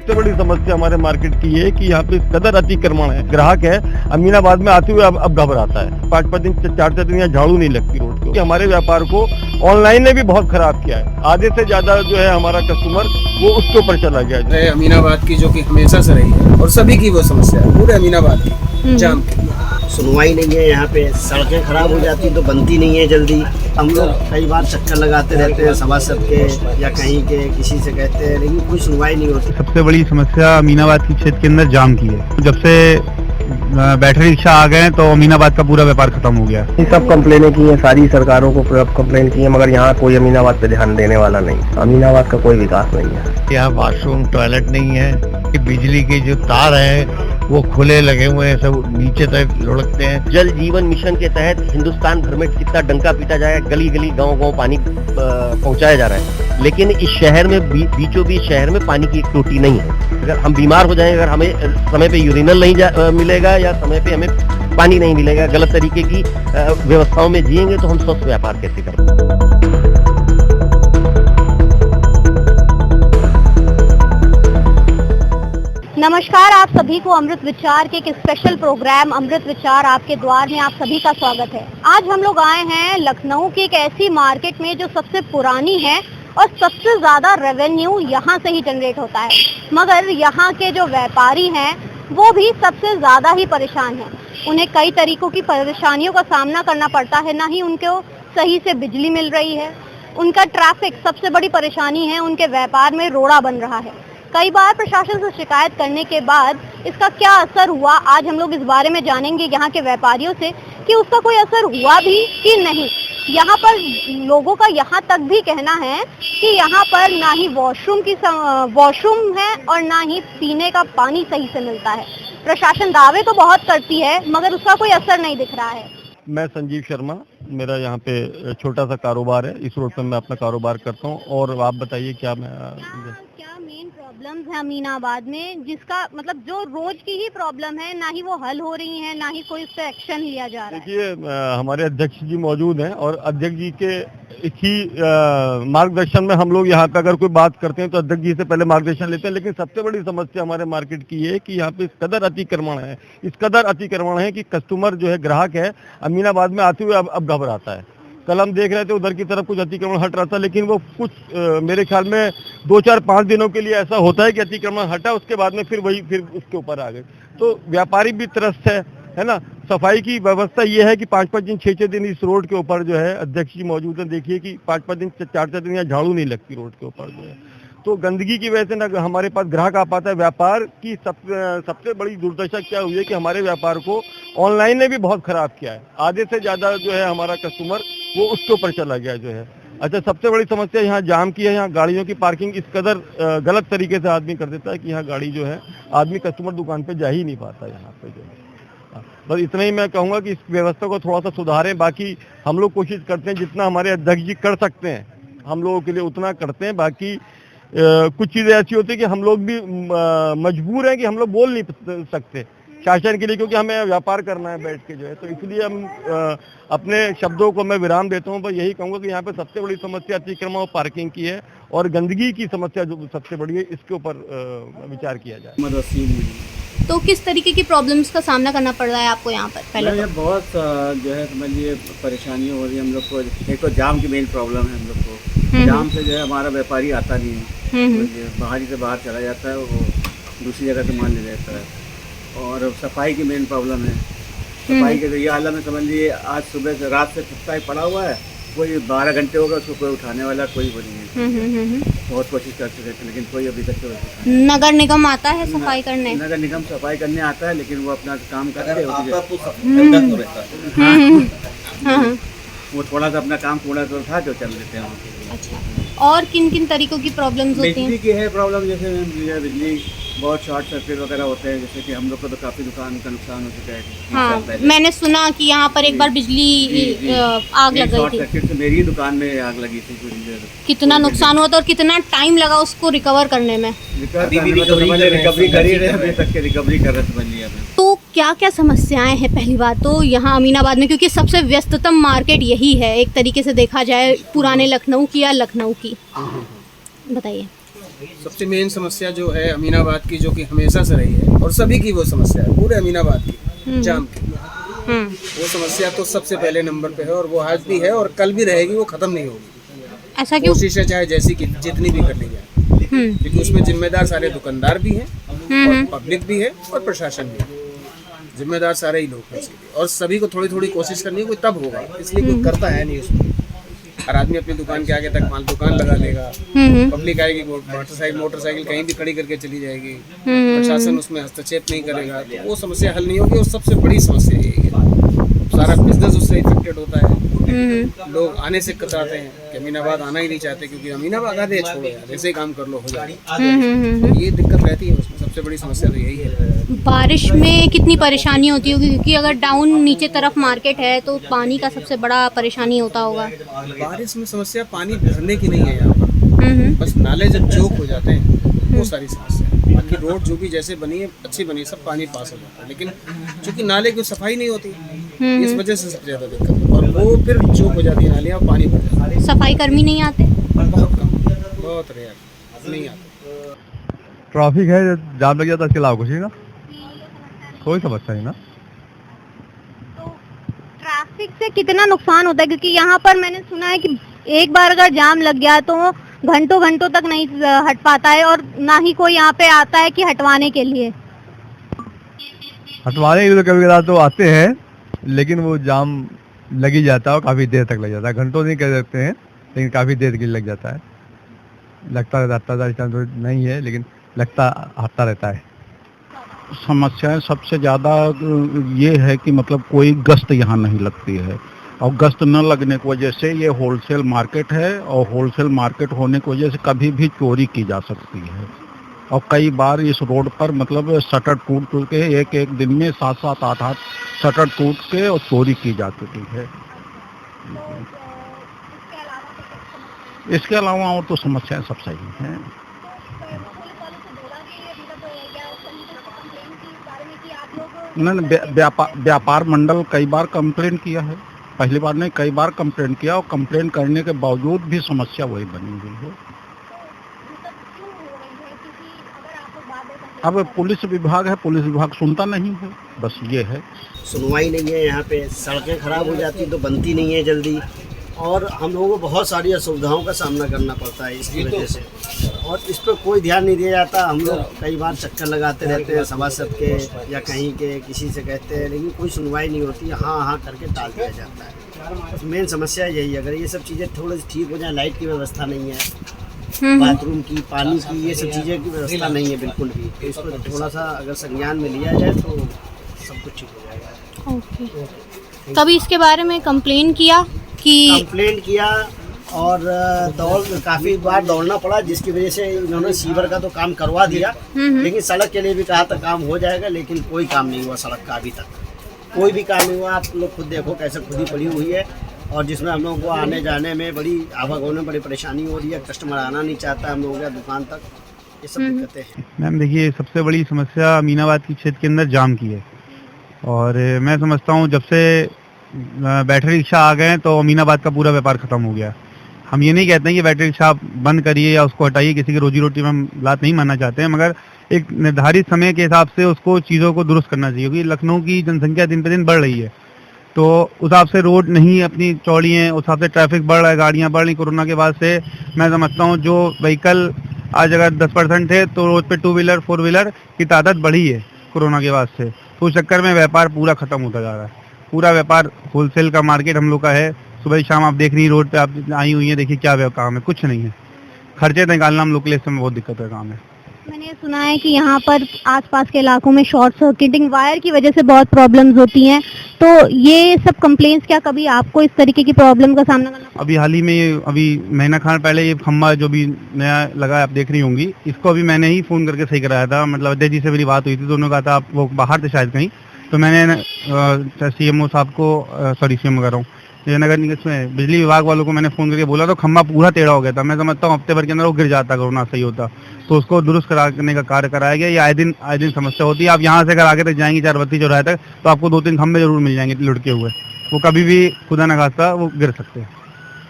सबसे बड़ी समस्या हमारे मार्केट की है कि यहाँ पे इस कदर अतिक्रमण है। ग्राहक है अमीनाबाद में आते हुए अब घबराता है। 5-5 दिन 4-4 दिन यहाँ झाड़ू नहीं लगती रोड पे। हमारे व्यापार को ऑनलाइन ने भी बहुत खराब किया है। आधे से ज्यादा जो है हमारा कस्टमर वो उसके ऊपर चला गया है। अमीनाबाद की जो कि हमेशा से रही है और सभी की वो समस्या है, पूरे अमीनाबाद की जाम की। सुनवाई नहीं है यहाँ पे, सड़कें खराब हो जाती तो बनती नहीं है जल्दी। हम लोग कई बार चक्कर लगाते रहते हैं सभासद के या कहीं के, किसी से कहते हैं, लेकिन कोई सुनवाई नहीं होती। सबसे बड़ी समस्या अमीनाबाद की क्षेत्र के अंदर जाम की है। जब से बैटरी रिक्शा आ गए तो अमीनाबाद का पूरा व्यापार खत्म हो गया। सब कंप्लेनें की हैं, सारी सरकारों को कंप्लेन की है, मगर यहाँ कोई अमीनाबाद पे ध्यान देने वाला नहीं। अमीनाबाद का कोई विकास नहीं है। यहाँ वॉशरूम टॉयलेट नहीं है। बिजली के जो तार हैं वो खुले लगे हुए हैं, सब नीचे तक लुढ़कते हैं। जल जीवन मिशन के तहत हिंदुस्तान भर में कितना डंका पीटा जाएगा, गली गली गांव-गांव पानी पहुंचाया जा रहा है, लेकिन इस शहर में बीचों बीच शहर में पानी की एक टोटी नहीं है। अगर हम बीमार हो जाएंगे, अगर हमें समय पे यूरिनल नहीं मिलेगा या समय पे हमें पानी नहीं मिलेगा, गलत तरीके की व्यवस्थाओं में जिएंगे तो हम स्वस्थ व्यापार कैसे करेंगे। नमस्कार, आप सभी को अमृत विचार के एक स्पेशल प्रोग्राम अमृत विचार आपके द्वार में आप सभी का स्वागत है। आज हम लोग आए हैं लखनऊ की एक ऐसी मार्केट में जो सबसे पुरानी है और सबसे ज्यादा रेवेन्यू यहाँ से ही जनरेट होता है, मगर यहाँ के जो व्यापारी हैं वो भी सबसे ज्यादा ही परेशान हैं। उन्हें कई तरीकों की परेशानियों का सामना करना पड़ता है, ना ही उनको सही से बिजली मिल रही है, उनका ट्रैफिक सबसे बड़ी परेशानी है, उनके व्यापार में रोड़ा बन रहा है। कई बार प्रशासन से शिकायत करने के बाद इसका क्या असर हुआ, आज हम लोग इस बारे में जानेंगे यहाँ के व्यापारियों से कि उसका कोई असर हुआ भी कि नहीं। यहाँ पर लोगों का यहाँ तक भी कहना है कि यहाँ पर ना ही वॉशरूम है और ना ही पीने का पानी सही से मिलता है। प्रशासन दावे तो बहुत करती है मगर उसका कोई असर नहीं दिख रहा है। मैं संजीव शर्मा, मेरा यहाँ पे छोटा सा कारोबार है, इस रोड पे मैं अपना कारोबार करता हूँ। और आप बताइए क्या मेन प्रॉब्लम्स है अमीनाबाद में, जिसका मतलब जो रोज की ही प्रॉब्लम है, ना ही वो हल हो रही है, ना ही कोई उस पर एक्शन लिया जा रहा है। देखिए, हमारे अध्यक्ष जी मौजूद हैं और अध्यक्ष जी के ही मार्गदर्शन में हम लोग यहाँ पे अगर कोई बात करते हैं तो अध्यक्ष जी से पहले मार्गदर्शन लेते हैं। लेकिन सबसे बड़ी समस्या हमारे मार्केट की है कि यहाँ पे इस कदर अतिक्रमण है कि कस्टमर जो है, ग्राहक है अमीनाबाद में आते हुए अब घबराता है। कल हम देख रहे थे उधर की तरफ कुछ अतिक्रमण हट रहा था, लेकिन वो कुछ मेरे ख्याल में 2-4-5 दिनों के लिए ऐसा होता है कि अतिक्रमण हटा, उसके बाद में फिर उसके ऊपर आ गए। तो व्यापारी भी त्रस्त है ना। सफाई की व्यवस्था ये है कि 5-5 दिन 6-6 दिन इस रोड के ऊपर जो है अध्यक्ष जी मौजूद है। देखिए कि 5-5 दिन 4-4 दिन यहाँ झाड़ू नहीं लगती रोड के ऊपर जो है। तो गंदगी की वजह से ना हमारे पास ग्राहक आ पाता है। व्यापार की सबसे बड़ी दुर्दशा क्या हुई है कि हमारे व्यापार को ऑनलाइन ने भी बहुत खराब किया है। आधे से ज्यादा जो है हमारा कस्टमर वो उसके ऊपर चला गया जो है। अच्छा, सबसे बड़ी समस्या यहाँ जाम की है। यहाँ गाड़ियों की पार्किंग इस कदर गलत तरीके से आदमी कर देता है कि यहाँ गाड़ी जो है आदमी कस्टमर दुकान पे जा ही नहीं पाता यहाँ पे जो है। बस इतना ही मैं कहूँगा कि इस व्यवस्था को थोड़ा सा सुधारें। बाकी हम लोग कोशिश करते हैं जितना हमारे अध्यक्ष जी कर सकते हैं हम लोगों के लिए उतना करते हैं। बाकी कुछ चीज़ें ऐसी होती है कि हम लोग भी मजबूर हैं कि हम लोग बोल नहीं सकते शासन के लिए, क्योंकि हमें व्यापार करना है बैठ के जो है। तो इसलिए हम अपने शब्दों को मैं विराम देता हूँ। पर यही कहूँगा कि यहाँ पे सबसे बड़ी समस्या अतिक्रमण और पार्किंग की है और गंदगी की समस्या जो सबसे बड़ी है, इसके ऊपर विचार किया जाए। तो किस तरीके की प्रॉब्लम्स का सामना करना पड़ रहा है आपको यहाँ पर? पहले ये बहुत जो है समझिए परेशानी हो रही है हम लोग को। एक तो जाम की मेन प्रॉब्लम है हम लोग को। जाम से जो है हमारा व्यापारी आता नहीं है, बाहरी से बाहर चला जाता है, वो दूसरी जगह से माल ले जाता है। और सफाई की मेन प्रॉब्लम है। सफाई के तो ये हालत में समझ लीजिए आज सुबह से रात से कुत्ता पड़ा हुआ है, कोई 12 घंटे होगा उसको कोई उठाने वाला कोई वो नहीं है। बहुत कोशिश करते थे लेकिन कोई अभी तक नगर निगम आता है सफाई करने? नगर निगम सफाई करने आता है लेकिन वो अपना काम करते हैं। वो थोड़ा सा अपना काम थोड़ा सा उठा के चल देते हैं। अच्छा, और किन किन तरीकों की प्रॉब्लम्स होती हैं? बिजली की है प्रॉब्लम, जैसे बिजली बहुत शॉर्ट सर्किट वगैरह होते हैं, जैसे कि हम लोग को तो काफ़ी दुकान का नुकसान हो चुका है। हाँ, मैंने सुना कि यहाँ पर एक बार बिजली आग लग गई थी। शॉर्ट सर्किट से मेरी ही दुकान में आग लगी थी। कितना नुकसान हुआ था और कितना टाइम लगा उसको रिकवर करने में? रिकवरी कर ही रहे, अभी तक के रिकवरी कर रहे समझ लिया। तो क्या क्या समस्याएं हैं? पहली बात तो यहाँ अमीनाबाद में, क्योंकि सबसे व्यस्ततम मार्केट यही है एक तरीके से देखा जाए, पुराने लखनऊ की या लखनऊ की, बताइए। सबसे मेन समस्या जो है अमीनाबाद की, जो कि हमेशा से रही है और सभी की वो समस्या है, पूरे अमीनाबाद की जाम की, वो समस्या तो सबसे पहले नंबर पे है और वो आज भी है और कल भी रहेगी, वो खत्म नहीं होगी। ऐसा क्यों? कोशिशें चाहे जैसी की जितनी भी कर ली जाए, क्योंकि उसमें जिम्मेदार सारे दुकानदार भी हैं और पब्लिक भी है और प्रशासन भी है। जिम्मेदार सारे ही लोग हैं इसके लिए और सभी को थोड़ी थोड़ी कोशिश करनी है, कोई तब होगा, इसलिए कोई करता है नहीं उसमें। हर आदमी अपनी दुकान के आगे तक दुकान लगा देगा, पब्लिक आएगी, मोटरसाइकिल कहीं भी खड़ी करके चली जाएगी, प्रशासन उसमें हस्तक्षेप नहीं करेगा, तो वो समस्या हल नहीं होगी। और सबसे बड़ी समस्या यही है, सारा बिजनेस उससे इफेक्टेड होता है। लोग आने से कतराते हैं कि अमीनाबाद आना ही नहीं चाहते, क्योंकि अमीनाबाद आधे छोड़ो यार, ऐसे ही काम कर लो, हो जाएगा। ये दिक्कत रहती है उसमें, सबसे बड़ी समस्या तो यही है। बारिश में कितनी परेशानी होती होगी, क्योंकि अगर डाउन नीचे तरफ मार्केट है तो पानी का सबसे बड़ा परेशानी होता होगा। बारिश में समस्या पानी भरने की नहीं है यहाँ पर, बस नाले जब चौक हो जाते हैं वो सारी समस्या है। बाकी रोड जो भी जैसे बनी है, अच्छी बनी है, सब पानी पास हो जाता है, लेकिन चूंकि नाले की सफाई नहीं होती, इस वजह से सबसे ज्यादा दिक्कत है। और वो फिर चौक हो जाती है नालियाँ और पानी भर जाता है। सफाई कर्मी नहीं आते? बहुत कम, बहुत रेयर, नहीं आते। ट्रैफिक है, जाम लग जाता है, इसके अलावा कुछ नहीं ना, कोई समस्या नहीं ना। तो ट्रैफिक से कितना नुकसान होता है, क्योंकि यहाँ पर मैंने सुना है कि एक बार अगर जाम लग गया तो घंटों घंटों तक नहीं हट पाता है और ना ही कोई यहाँ पे आता है कि हटवाने के लिए। हटवाने के लिए तो कभी कभार तो आते हैं, लेकिन वो जाम लग ही जाता है और काफ़ी देर तक लग जाता है। घंटों नहीं कह सकते हैं, लेकिन काफ़ी देर के लिए लग जाता है। लगता रहता तो नहीं है, लेकिन लगता हटता रहता है। समस्याएं सबसे ज़्यादा ये है कि मतलब कोई गश्त यहाँ नहीं लगती है, और गश्त न लगने की वजह से ये होलसेल मार्केट है, और होलसेल मार्केट होने की वजह से कभी भी चोरी की जा सकती है। और कई बार इस रोड पर मतलब शटर टूट के एक दिन में 7-7, 8-8 शटर टूट के और चोरी की जा चुकी है। इसके अलावा और तो समस्याएं सब सही हैं। व्यापार मंडल कई बार कंप्लेंट किया है, पहली बार नहीं कई बार कंप्लेंट किया, और कंप्लेंट करने के बावजूद भी समस्या वही बनी हुई है। अब पुलिस विभाग है, पुलिस विभाग सुनता नहीं है, बस ये है। सुनवाई नहीं है यहाँ पे, सड़कें खराब हो जाती तो बनती नहीं है जल्दी, और हम लोगों को बहुत सारी असुविधाओं का सामना करना पड़ता है इसकी वजह से, और इस पर कोई ध्यान नहीं दिया जाता। हम लोग कई बार चक्कर लगाते रहते हैं सभासद के या कहीं के, किसी से कहते हैं, लेकिन कोई सुनवाई नहीं होती, हाँ करके टाल दिया जाता है। मेन समस्या यही है, अगर ये सब चीज़ें थोड़ी सी ठीक हो जाए, लाइट की व्यवस्था नहीं है, बाथरूम की, पानी की, ये सब चीज़ें की व्यवस्था नहीं है बिल्कुल भी, तो इसको थोड़ा सा अगर संज्ञान में लिया जाए तो सब कुछ ठीक हो जाएगा। ओके, कभी इसके बारे में कंप्लेन किया और काफ़ी बार दौड़ना पड़ा, जिसकी वजह से इन्होंने सीवर का तो काम करवा दिया, लेकिन सड़क के लिए भी कहा था काम हो जाएगा, लेकिन कोई काम नहीं हुआ सड़क का, अभी तक कोई भी काम नहीं हुआ। आप लोग खुद देखो कैसे खुद ही पड़ी हुई है, और जिसमें हम लोगों को आने जाने में बड़ी आवागमन में बड़ी परेशानी हो रही है, कस्टमर आना नहीं चाहता हम लोगों के दुकान तक, ये सब दिक्कतें हैं। मैम देखिए, सबसे बड़ी समस्या अमीनाबाद की क्षेत्र के अंदर जाम की है, और मैं समझता हूँ जब से बैटरी रिक्शा आ गए तो अमीनाबाद का पूरा व्यापार खत्म हो गया। हम ये नहीं कहते हैं कि बैटरी रिक्शा बंद करिए या उसको हटाइए, किसी की रोजी रोटी में हम बात नहीं मानना चाहते हैं, मगर एक निर्धारित समय के हिसाब से उसको चीज़ों को दुरुस्त करना चाहिए, क्योंकि लखनऊ की जनसंख्या दिन पर दिन बढ़ रही है, तो उस हिसाब से रोड नहीं अपनी चौड़ी है, उस हिसाब से ट्रैफिक बढ़ रहा है, गाड़ियाँ बढ़ रही। कोरोना के बाद से मैं समझता हूँ जो व्हीकल आज अगर 10% थे तो रोड पे 2 व्हीलर 4 व्हीलर की तादाद बढ़ी है कोरोना के बाद से, तो उस चक्कर में व्यापार पूरा खत्म होता जा रहा है। पूरा व्यापार होलसेल का मार्केट हम लोग का है, सुबह शाम आप देख रही रोड पे आप आई हुई हैं, देखिए क्या काम है, कुछ नहीं है, खर्चे निकालना हम लोग के लिए इस समय बहुत दिक्कत का काम है। मैंने सुना है कि यहाँ पर आसपास के इलाकों में शॉर्ट सर्किटिंग वायर की वजह से बहुत प्रॉब्लम्स होती हैं, तो ये सब कंप्लेंट्स क्या कभी आपको इस तरीके की प्रॉब्लम का सामना करना? अभी हाल ही में अभी महीना खान पहले ये खम्बा जो भी नया लगा आप देख रही होंगी, इसको अभी मैंने ही फ़ोन करके सही कराया था। मतलब अध्यक्ष जी से मेरी बात हुई थी तो उन्होंने कहा था आप वो बाहर थे शायद कहीं, तो मैंने CMO साहब को CMO कर रहा हूँ नगर निगम में बिजली विभाग वालों को मैंने फ़ोन करके बोला, तो खम्बा पूरा टेढ़ा हो गया था। मैं समझता हूँ हफ्ते भर के अंदर वो गिर जाता, कोरोना सही होता, तो उसको दुरुस्त कराने का कार्य कराया गया। ये आए दिन समस्या होती है। आप यहाँ से अगर आगे तक जाएंगी 4 बत्ती चौराहे तक, तो आपको 2-3 खम्बे जरूर मिल जाएंगे लुढ़के हुए, वो कभी भी खुदा न खास्ता वो गिर सकते हैं।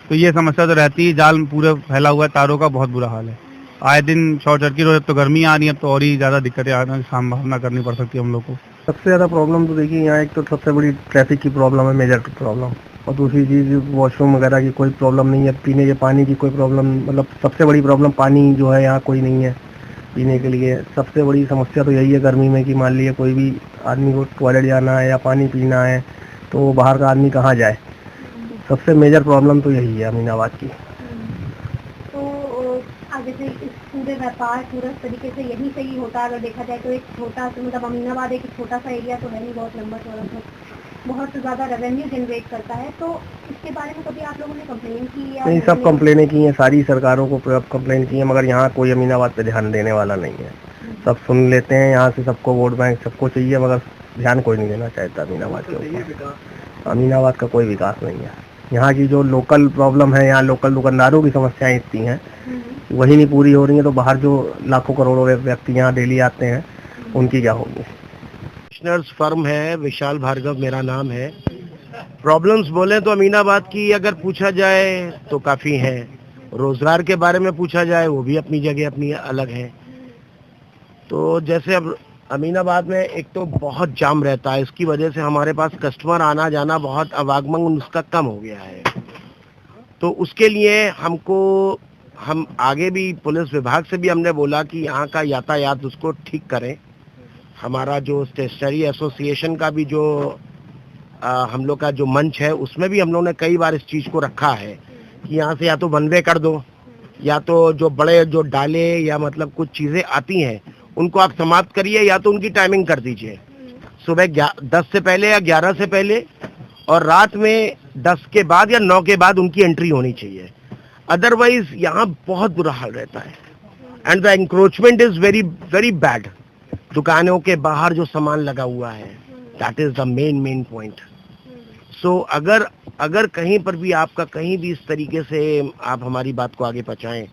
तो ये समस्या तो रहती है, जाल पूरा फैला हुआ है, तारों का बहुत बुरा हाल है। आए दिन शॉर्ट सर्किट हो, जब तो गर्मी आ रही है, अब तो और ही ज़्यादा दिक्कतें आने की सामना करनी पड़ सकती है हम लोग को। सबसे ज़्यादा प्रॉब्लम तो देखिए यहाँ एक तो सबसे बड़ी ट्रैफिक की प्रॉब्लम है, मेजर प्रॉब्लम। और दूसरी चीज़ वॉशरूम वगैरह की कोई प्रॉब्लम नहीं है, पीने के पानी की कोई प्रॉब्लम, मतलब सबसे बड़ी प्रॉब्लम पानी जो है यहाँ कोई नहीं है पीने के लिए। सबसे बड़ी समस्या तो यही है गर्मी में कि मान लीजिए कोई भी आदमी को टॉयलेट जाना है या पानी पीना है तो बाहर का आदमी कहाँ जाए। सबसे मेजर प्रॉब्लम तो यही है अमीनाबाद की। तो जैसे इस पूरे व्यापार पूरा तरीके से यही सही होता अगर देखा जाए तो एक छोटा मतलब अमीनाबाद एक छोटा सा एरिया तो है नहीं, बहुत लंबा चौड़ा, बहुत ज़्यादा रेवेन्यू जनरेट करता है। तो इसके बारे में कभी आप लोगों ने कंप्लेन की या नहीं, सब कंप्लेनें की हैं, सारी सरकारों को कंप्लेन की है, मगर यहाँ कोई अमीनाबाद पे ध्यान देने वाला नहीं है। सब सुन लेते हैं, यहाँ से सबको वोट बैंक सबको चाहिए, मगर ध्यान कोई नहीं देना चाहता अमीनाबाद के ऊपर। अमीनाबाद का कोई विकास नहीं है। यहाँ की जो लोकल प्रॉब्लम है, यहाँ लोकल दुकानदारों की समस्याएं इतनी हैं, वही नहीं पूरी हो रही है तो बाहर जो लाखों करोड़ों व्यक्ति यहाँ डेली आते हैं उनकी क्या होगी। कमिश्नर्स फर्म है, विशाल भार्गव मेरा नाम है। प्रॉब्लम्स बोले तो अमीनाबाद की अगर पूछा जाए तो काफ़ी हैं। रोज़गार के बारे में पूछा जाए वो भी अपनी जगह अपनी अलग है। तो जैसे अब अमीनाबाद में एक तो बहुत जाम रहता है, इसकी वजह से हमारे पास कस्टमर आना जाना बहुत आवागमन उसका कम हो गया है। तो उसके लिए हम आगे भी पुलिस विभाग से भी हमने बोला कि यहाँ का यातायात उसको ठीक करें। हमारा जो स्टेशनरी एसोसिएशन का भी जो हम लोग का जो मंच है उसमें भी हम लोगों ने कई बार इस चीज़ को रखा है कि यहाँ से या तो वन वे कर दो या तो जो बड़े जो डाले या मतलब कुछ चीज़ें आती हैं उनको आप समाप्त करिए या तो उनकी टाइमिंग कर दीजिए, सुबह 10 से पहले या 11 से पहले और रात में 10 के बाद या 9 के बाद उनकी एंट्री होनी चाहिए। अदरवाइज यहाँ बहुत बुरा हाल रहता है and the encroachment is very very bad. दुकानों के बाहर जो सामान लगा हुआ है that is the main point. So अगर कहीं पर भी आपका कहीं भी इस तरीके से आप हमारी बात को आगे पहुंचाएं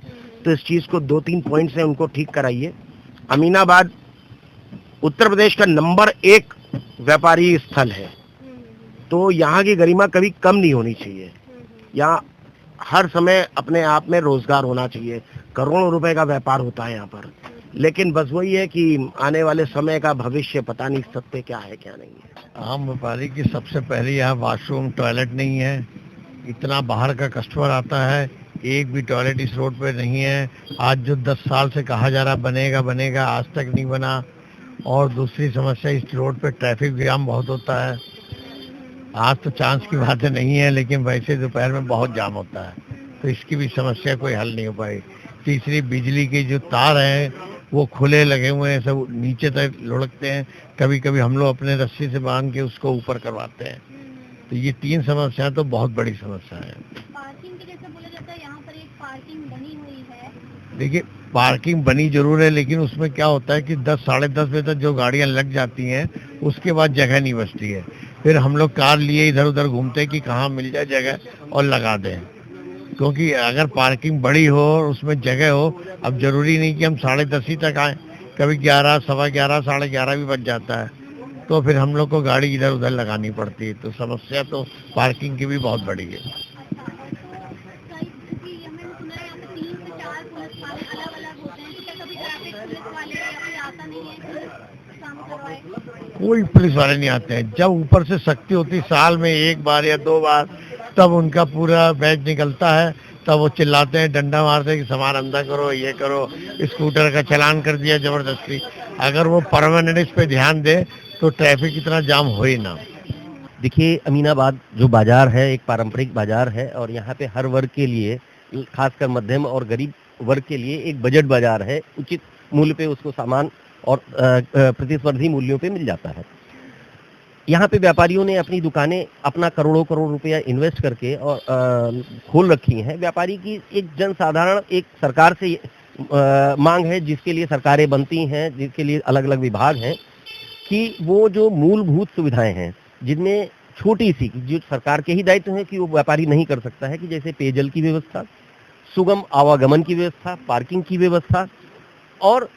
तो इस चीज़ को 2-3 पॉइंट से उनको ठीक कराइए। अमीनाबाद उत्तर प्रदेश का नंबर 1 व्यापारी स्थल है, तो यहाँ की गरिमा कभी कम नहीं होनी चाहिए। यहाँ हर समय अपने आप में रोजगार होना चाहिए। करोड़ों रुपए का व्यापार होता है यहाँ पर, लेकिन बस वही है कि आने वाले समय का भविष्य पता नहीं सकते क्या है क्या नहीं है। आम व्यापारी की सबसे पहले यहाँ वॉशरूम टॉयलेट नहीं है। इतना बाहर का कस्टमर आता है, एक भी टॉयलेट इस रोड पे नहीं है। आज जो 10 साल से कहा जा रहा बनेगा आज तक नहीं बना। और दूसरी समस्या इस रोड पे ट्रैफिक जाम बहुत होता है। आज तो चांस की बातें नहीं है, लेकिन वैसे दोपहर में बहुत जाम होता है, तो इसकी भी समस्या कोई हल नहीं हो पाई। तीसरी, बिजली के जो तार हैं वो खुले लगे हुए हैं, सब नीचे तक लुढ़कते हैं। कभी कभी हम लोग अपने रस्सी से बांध के उसको ऊपर करवाते हैं। तो ये 3 समस्याएं तो बहुत बड़ी समस्या है। पार्किंग के जैसे बोला जाता है यहाँ पर एक पार्किंग बनी हुई है। देखिए, पार्किंग बनी जरूर है, लेकिन उसमें क्या होता है कि 10 साढ़े 10 बजे तक जो गाड़ियां लग जाती हैं उसके बाद जगह नहीं बचती है। फिर हम लोग कार लिए इधर उधर घूमते हैं कि कहाँ मिल जाए जगह और लगा दें, क्योंकि अगर पार्किंग बड़ी हो और उसमें जगह हो, अब जरूरी नहीं कि हम 10:30 ही तक आए, कभी 11, 11:15, 11:30 भी बच जाता है, तो फिर हम लोग को गाड़ी इधर उधर लगानी पड़ती है। तो समस्या तो पार्किंग की भी बहुत बड़ी है। कोई पुलिस वाले नहीं आते हैं। जब ऊपर से सख्ती होती साल में 1 बार या 2 बार, तब उनका पूरा बैच निकलता है, तब वो चिल्लाते हैं, डंडा मारते हैं कि सामान अंदर करो, ये करो, स्कूटर का चालान कर दिया जबरदस्ती। अगर वो परमानेंट इस पे ध्यान दे तो ट्रैफिक इतना जाम हो ही ना। देखिए, अमीनाबाद जो बाजार है एक पारंपरिक बाजार है और यहाँ पे हर वर्ग के लिए, खासकर मध्यम और गरीब वर्ग के लिए एक बजट बाजार है। उचित मूल्य पे उसको सामान और प्रतिस्पर्धी मूल्यों पे मिल जाता है। यहाँ पे व्यापारियों ने अपनी दुकानें अपना करोड़ों रुपया इन्वेस्ट करके और खोल रखी हैं। व्यापारी की एक जनसाधारण एक सरकार से मांग है, जिसके लिए सरकारें बनती हैं, जिसके लिए अलग अलग विभाग हैं, कि वो जो मूलभूत सुविधाएं हैं जिनमें छोटी सी जो सरकार के ही दायित्व है कि वो व्यापारी नहीं कर सकता है, कि जैसे पेयजल की व्यवस्था, सुगम आवागमन की व्यवस्था, पार्किंग की व्यवस्था और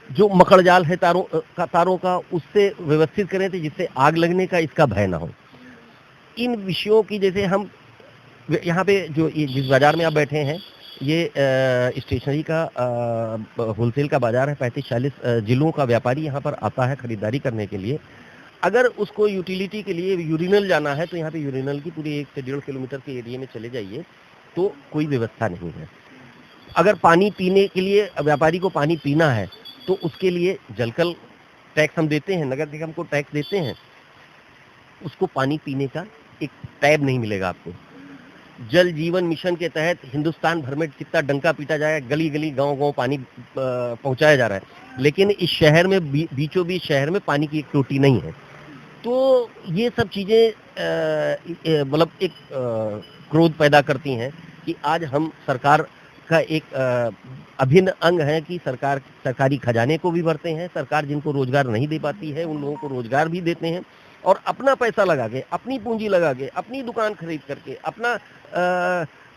जो मकड़जाल है तारों का उससे व्यवस्थित करें थे जिससे आग लगने का इसका भय ना हो। इन विषयों की, जैसे हम यहाँ पे जो जिस बाजार में आप बैठे हैं ये स्टेशनरी का होलसेल का बाजार है। 35-40 जिलों का व्यापारी यहाँ पर आता है खरीदारी करने के लिए। अगर उसको यूटिलिटी के लिए यूरिनल जाना है तो यहाँ पे यूरिनल की पूरी 1 से 1.5 किलोमीटर के एरिया में चले जाइए तो कोई व्यवस्था नहीं है। अगर पानी पीने के लिए व्यापारी को पानी पीना है तो उसके लिए जलकल टैक्स हम देते हैं, नगर निगम को टैक्स देते हैं, उसको पानी पीने का एक टैब नहीं मिलेगा आपको। जल जीवन मिशन के तहत हिंदुस्तान भर में कितना डंका पीटा जाएगा, गली गली गांव गांव पानी पहुंचाया जा रहा है, लेकिन इस शहर में बीचों बीच शहर में पानी की एक टोटी नहीं है। तो ये सब चीज़ें मतलब एक क्रोध पैदा करती हैं कि आज हम सरकार का एक अभिन्न अंग है कि सरकारी खजाने को भी भरते हैं। सरकार जिनको रोजगार नहीं दे पाती है उन लोगों को रोजगार भी देते हैं और अपना पैसा लगा के, अपनी पूंजी लगा के, अपनी दुकान खरीद करके, अपना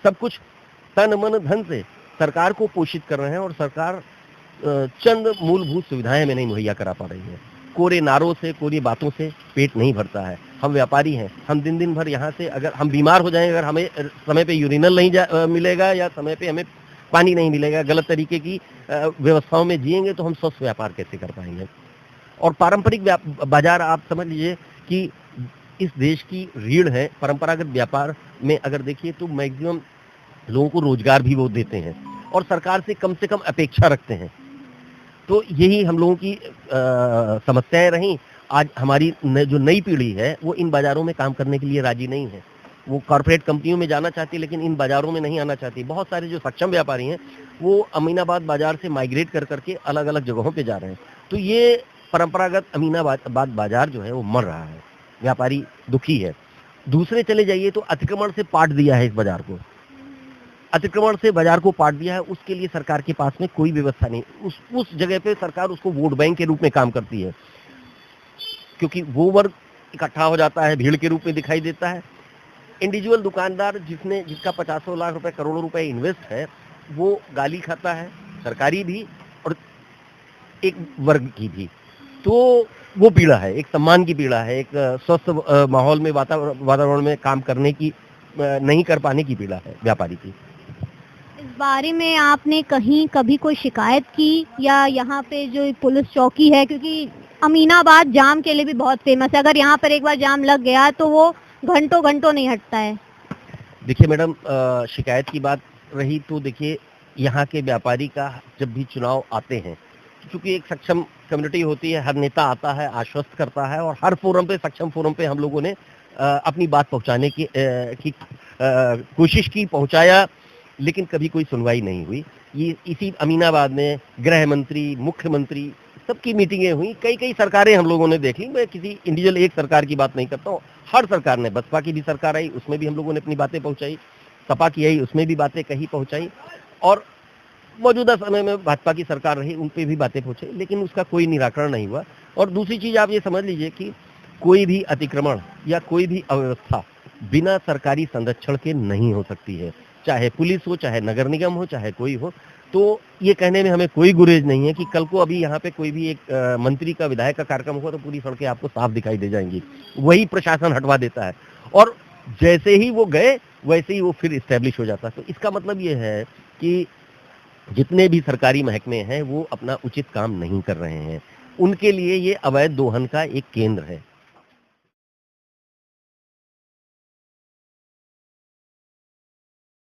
सब कुछ तन मन धन से सरकार को पोषित कर रहे हैं और सरकार चंद मूलभूत सुविधाएं हमें नहीं मुहैया करा पा रही है। कोरे नारों से, कोरी बातों से पेट नहीं भरता है। हम व्यापारी हैं, हम दिन भर यहाँ से अगर हम बीमार हो जाएंगे, अगर हमें समय पे यूरिनल नहीं मिलेगा या समय पे हमें पानी नहीं मिलेगा, गलत तरीके की व्यवस्थाओं में जिएंगे तो हम स्वस्थ व्यापार कैसे कर पाएंगे। और पारंपरिक बाजार आप समझ लीजिए कि इस देश की रीढ़ है। परंपरागत व्यापार में अगर देखिए तो मैक्सिमम लोगों को रोजगार भी वो देते हैं और सरकार से कम अपेक्षा रखते हैं। तो यही हम लोगों की समस्याएं रहीं। आज हमारी जो नई पीढ़ी है वो इन बाजारों में काम करने के लिए राजी नहीं है। वो कॉर्पोरेट कंपनियों में जाना चाहती है लेकिन इन बाजारों में नहीं आना चाहती। बहुत सारे जो सक्षम व्यापारी हैं वो अमीनाबाद बाजार से माइग्रेट कर करके अलग अलग जगहों पे जा रहे हैं। तो ये परंपरागत अमीनाबाद बाजार जो है वो मर रहा है, व्यापारी दुखी है। दूसरे चले जाइए तो अतिक्रमण से पाट दिया है इस बाजार को, अतिक्रमण से बाजार को पाट दिया है। उसके लिए सरकार के पास में कोई व्यवस्था नहीं। उस जगह पे सरकार उसको वोट बैंक के रूप में काम करती है, क्योंकि वो वर्ग इकट्ठा हो जाता है, भीड़ के रूप में दिखाई देता है। इंडिविजुअल दुकानदार जिसका 50 लाख रुपए, करोड़ों रुपए इन्वेस्ट है, वो गाली खाता है, सरकारी भी और एक वर्ग की भी। तो वो पीड़ा है, एक सम्मान की पीड़ा है, एक स्वस्थ माहौल में वातावरण में काम करने की नहीं कर पाने की पीड़ा है व्यापारी की। इस बारे में आपने कभी कोई शिकायत की या यहाँ पे जो पुलिस चौकी है, क्योंकि अमीनाबाद जाम के लिए भी बहुत फेमस है, अगर यहाँ पर एक बार जाम लग गया तो वो घंटों नहीं हटता है। देखिए मैडम, शिकायत की बात रही तो देखिए यहाँ के व्यापारी का जब भी चुनाव आते हैं, क्योंकि एक सक्षम कम्युनिटी होती है, हर नेता आता है, आश्वस्त करता है और हर फोरम पे, सक्षम फोरम पे हम लोगों ने अपनी बात पहुंचाने की कोशिश की, पहुंचाया, लेकिन कभी कोई सुनवाई नहीं हुई। ये इसी अमीनाबाद में गृह मंत्री, मुख्यमंत्री सबकी मीटिंगें हुई, कई सरकारें हम लोगों ने देखी। मैं किसी इंडिविजुअल एक सरकार की बात नहीं करता हूँ, हर सरकार ने, बसपा की भी सरकार आई उसमें भी हम लोगों ने अपनी बातें पहुंचाई, सपा की आई उसमें भी बातें कही पहुंचाई और मौजूदा समय में भाजपा की सरकार रही उन पे भी बातें पहुंचाई, लेकिन उसका कोई निराकरण नहीं हुआ। और दूसरी चीज आप ये समझ लीजिए कि कोई भी अतिक्रमण या कोई भी अव्यवस्था बिना सरकारी संरक्षण के नहीं हो सकती है, चाहे पुलिस हो, चाहे नगर निगम हो, चाहे कोई हो। तो ये कहने में हमें कोई गुरेज नहीं है कि कल को अभी यहाँ पे कोई भी एक मंत्री का, विधायक का कार्यक्रम हुआ तो पूरी सड़कें आपको साफ दिखाई दे जाएंगी, वही प्रशासन हटवा देता है और जैसे ही वो गए वैसे ही वो फिर इस्टेब्लिश हो जाता है। तो इसका मतलब ये है कि जितने भी सरकारी महकमे हैं वो अपना उचित काम नहीं कर रहे हैं, उनके लिए ये अवैध दोहन का एक केंद्र है।